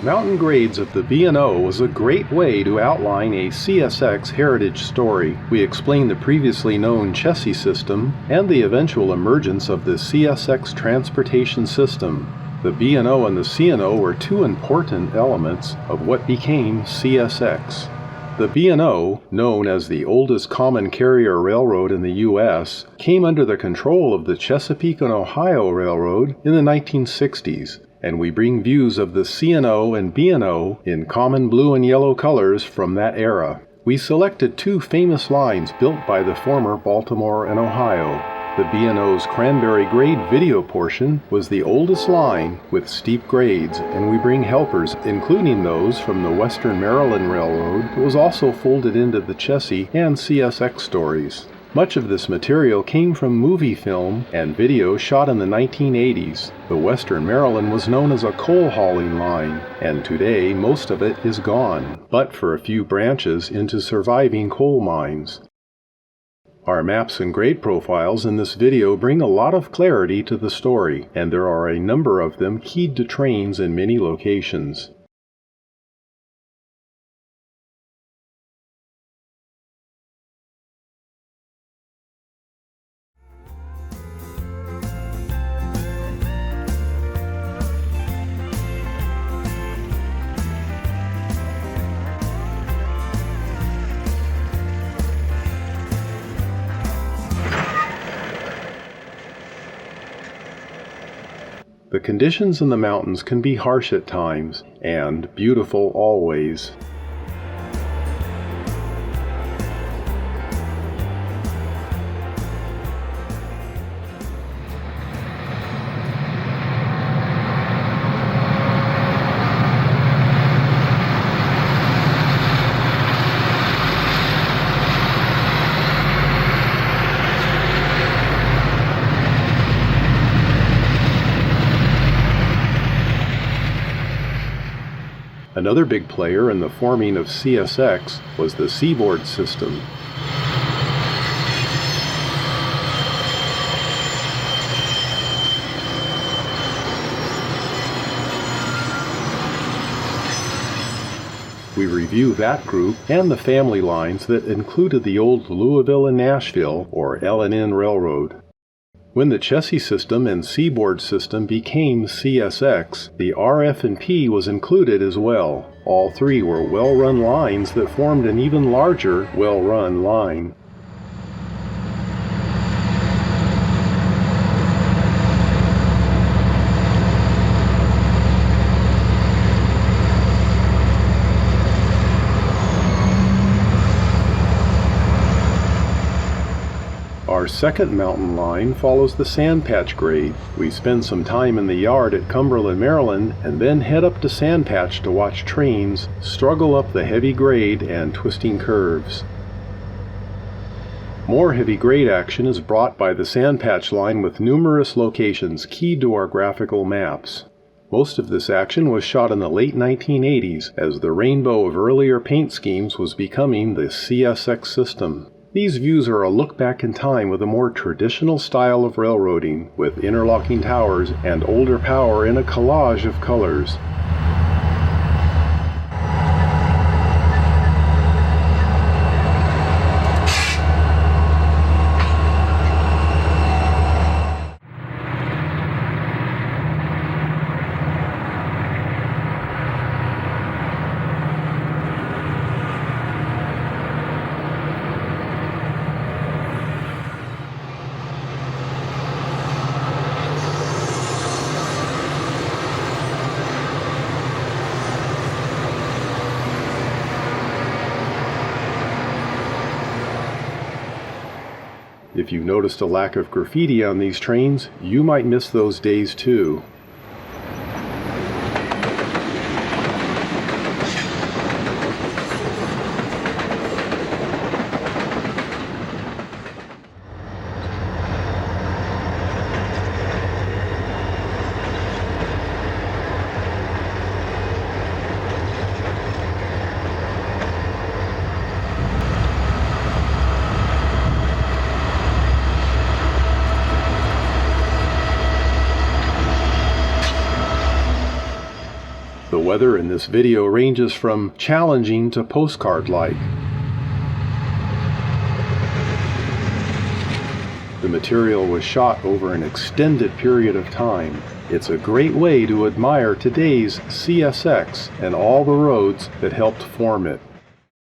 Mountain grades of the B&O was a great way to outline a CSX heritage story. We explain the previously known Chessie System and the eventual emergence of the CSX transportation system. The B&O and the C&O were two important elements of what became CSX. The B&O, known as the oldest common carrier railroad in the U.S., came under the control of the Chesapeake and Ohio Railroad in the 1960s. And we bring views of the C&O and B&O in common blue and yellow colors from that era. We selected two famous lines built by the former Baltimore and Ohio. The B&O's Cranberry grade video portion was the oldest line with steep grades, and we bring helpers, including those from the Western Maryland Railroad, that was also folded into the Chessie and CSX stories. Much of this material came from movie film and video shot in the 1980s. The Western Maryland was known as a coal hauling line, and today most of it is gone, but for a few branches into surviving coal mines. Our maps and grade profiles in this video bring a lot of clarity to the story, and there are a number of them keyed to trains in many locations. The conditions in the mountains can be harsh at times, and beautiful always. Another big player in the forming of CSX was the Seaboard system. We review that group and the family lines that included the old Louisville and Nashville, or L&N Railroad. When the Chessie System and Seaboard System became CSX, the RF&P was included as well. All three were well-run lines that formed an even larger, well-run line. Our second mountain line follows the Sandpatch grade. We spend some time in the yard at Cumberland, Maryland, and then head up to Sandpatch to watch trains struggle up the heavy grade and twisting curves. More heavy grade action is brought by the Sandpatch line with numerous locations keyed to our graphical maps. Most of this action was shot in the late 1980s as the rainbow of earlier paint schemes was becoming the CSX system. These views are a look back in time with a more traditional style of railroading, with interlocking towers and older power in a collage of colors. If you've noticed a lack of graffiti on these trains, you might miss those days too. weather in this video ranges from challenging to postcard-like. The material was shot over an extended period of time. It's a great way to admire today's CSX and all the roads that helped form it.